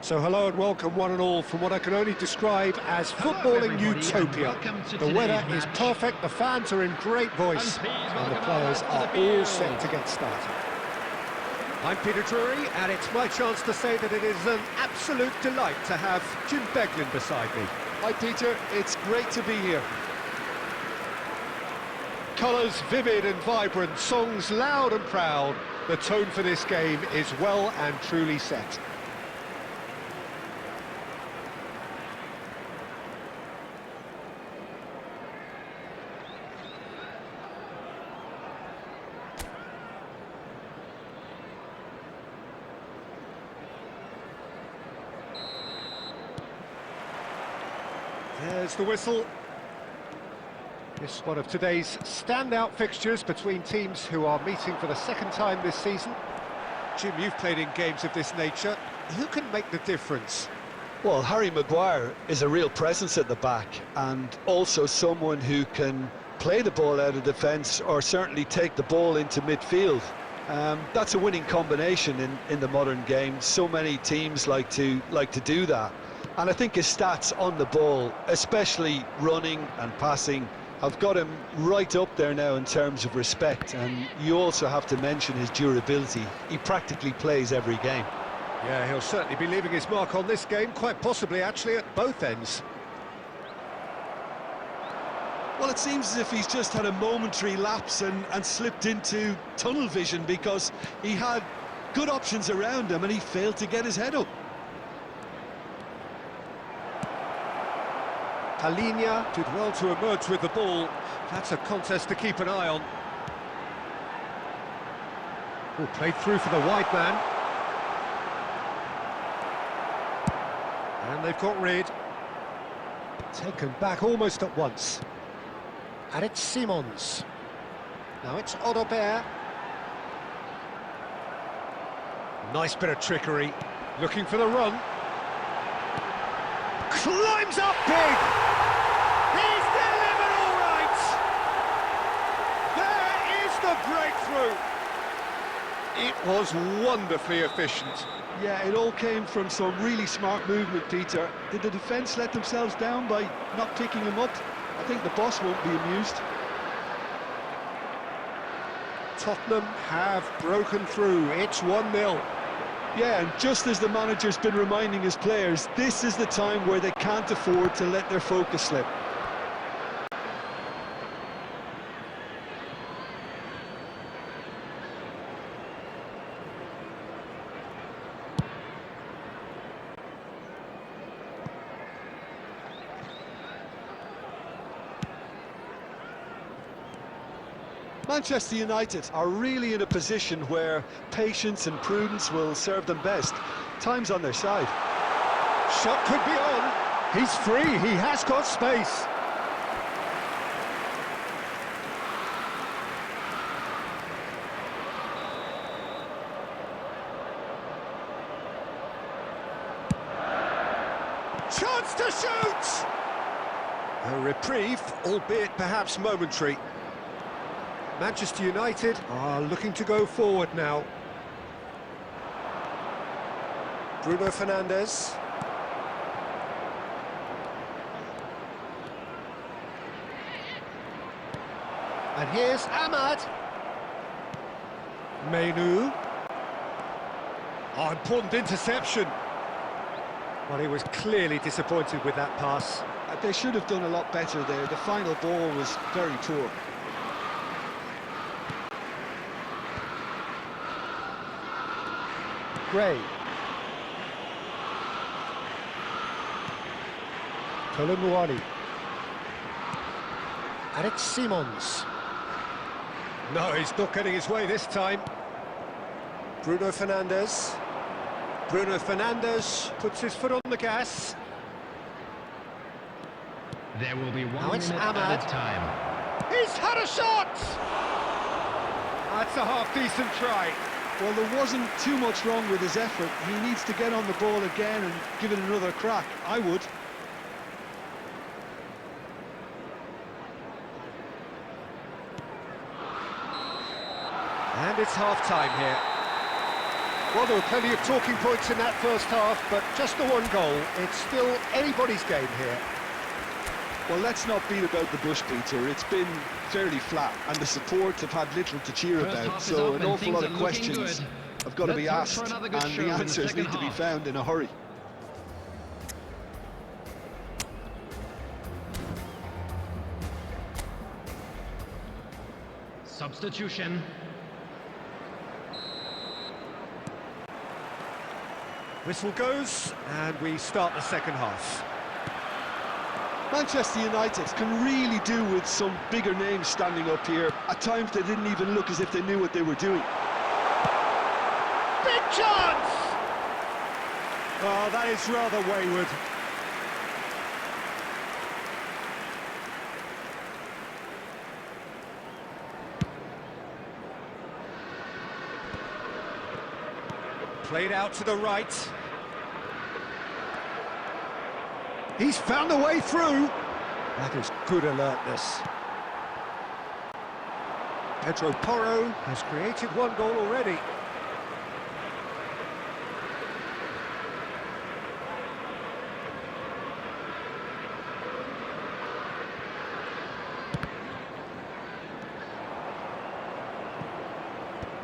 So hello and welcome one and all from what I can only describe as footballing utopia. The weather is perfect, the fans are in great voice, and the players are all set to get started. I'm Peter Drury, and it's my chance to say that it is an absolute delight to have Jim Beglin beside me. Hi Peter, it's great to be here. Colours vivid and vibrant, songs loud and proud. The tone for this game is well and truly set. There's the whistle. It's one of today's standout fixtures between teams who are meeting for the second time this season. Jim, you've played in games of this nature. Who can make the difference? Well, Harry Maguire is a real presence at the back, and also someone who can play the ball out of defence or certainly take the ball into midfield. That's a winning combination in the modern game. So many teams like to do that. And I think his stats on the ball, especially running and passing, have got him right up there now in terms of respect. And you also have to mention his durability. He practically plays every game. Yeah, he'll certainly be leaving his mark on this game, quite possibly actually at both ends. Well, it seems as if he's just had a momentary lapse and slipped into tunnel vision, because he had good options around him and he failed to get his head up. Palhinha did well to emerge with the ball. That's a contest to keep an eye on. Oh, played through for the wide man. And they've got rid. Taken back almost at once. And it's Simons. Now it's Odobert. Nice bit of trickery. Looking for the run. Climbs up big! He's delivered all right! There is the breakthrough! It was wonderfully efficient. Yeah, it all came from some really smart movement, Peter. Did the defence let themselves down by not picking him up? I think the boss won't be amused. Tottenham have broken through. It's 1-0. Yeah, and just as the manager's been reminding his players, this is the time where they can't afford to let their focus slip. Manchester United are really in a position where patience and prudence will serve them best. Time's on their side. Shot could be on. He's free. He has got space. Chance to shoot! A reprieve, albeit perhaps momentary. Manchester United are looking to go forward now. Bruno Fernandes. And here's Ahmad. Menu. Oh, important interception. Well, he was clearly disappointed with that pass. They should have done a lot better there. The final ball was very poor. Gray. Koulibaly. And it's Simons. No, he's not getting his way this time. Bruno Fernandes. Bruno Fernandes puts his foot on the gas. There will be 1 minute Ahmad. Added time. He's had a shot! That's a half-decent try. Well, there wasn't too much wrong with his effort. He needs to get on the ball again and give it another crack. I would. And it's half-time here. Well, there were plenty of talking points in that first half, but just the one goal. It's still anybody's game here. Well, let's not beat about the bush, Peter. It's been fairly flat, and the support have had little to cheer about, so an awful lot of questions have got to be asked, and the answers need to be found in a hurry. Substitution. Whistle goes, and we start the second half. Manchester United can really do with some bigger names standing up here. At times they didn't even look as if they knew what they were doing. Big chance! Oh, that is rather wayward. Played out to the right. He's found a way through. That is good alertness. Pedro Porro has created one goal already.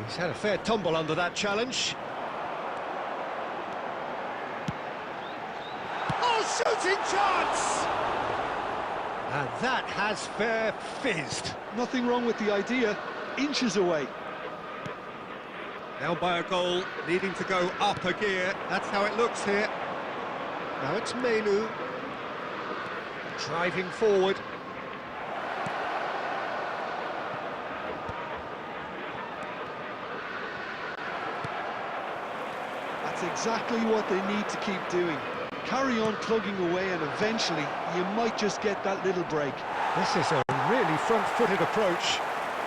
He's had a fair tumble under that challenge. Shooting chance! And that has fair fizzed. Nothing wrong with the idea, inches away. Down by a goal, needing to go up a gear. That's how it looks here. Now it's Mainoo. Driving forward. That's exactly what they need to keep doing. Carry on plugging away, and eventually you might just get that little break. This is a really front-footed approach.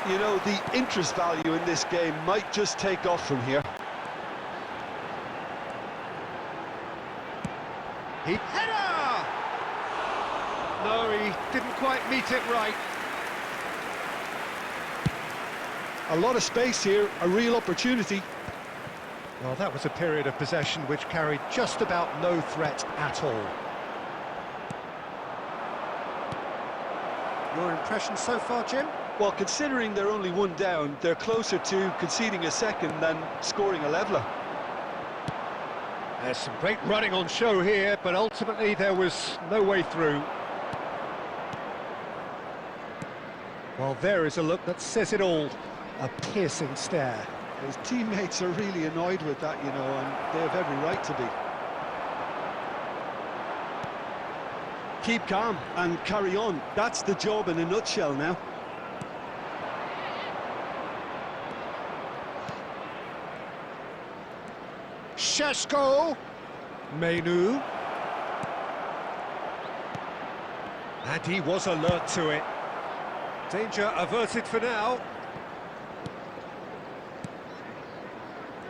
You know, the interest value in this game might just take off from here. Header! No, he didn't quite meet it right. A lot of space here, a real opportunity. Well, that was a period of possession which carried just about no threat at all. Your impression so far, Jim? Well, considering they're only one down, they're closer to conceding a second than scoring a leveller. There's some great running on show here, but ultimately there was no way through. Well, there is a look that says it all. A piercing stare. His teammates are really annoyed with that, you know, and they have every right to be. Keep calm and carry on. That's the job in a nutshell now. Šeško. Mainoo. And he was alert to it. Danger averted for now.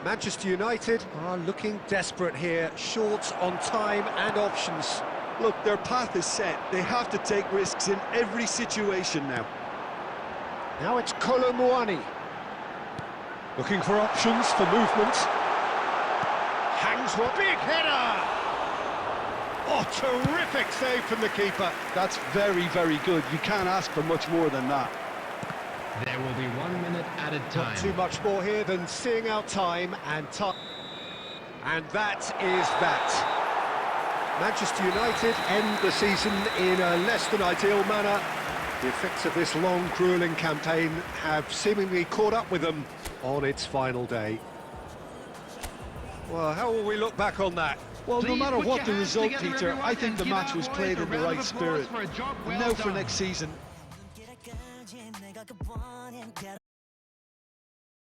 Manchester United are looking desperate here, short on time and options. Look, their path is set. They have to take risks in every situation now. Now it's Kolo Muani. Looking for options for movement. Hangs one. Big header! Oh, terrific save from the keeper. That's very, very good. You can't ask for much more than that. There will be 1 minute added time. Not too much more here than seeing out time and time. And that is that. Manchester United end the season in a less than ideal manner. The effects of this long, gruelling campaign have seemingly caught up with them on its final day. Well, how will we look back on that? Well, no Please matter put what your the hands result, together, Peter, everyone, I think and the give match our was boys played a in the round right of applause spirit. for a job And well now for done. next season,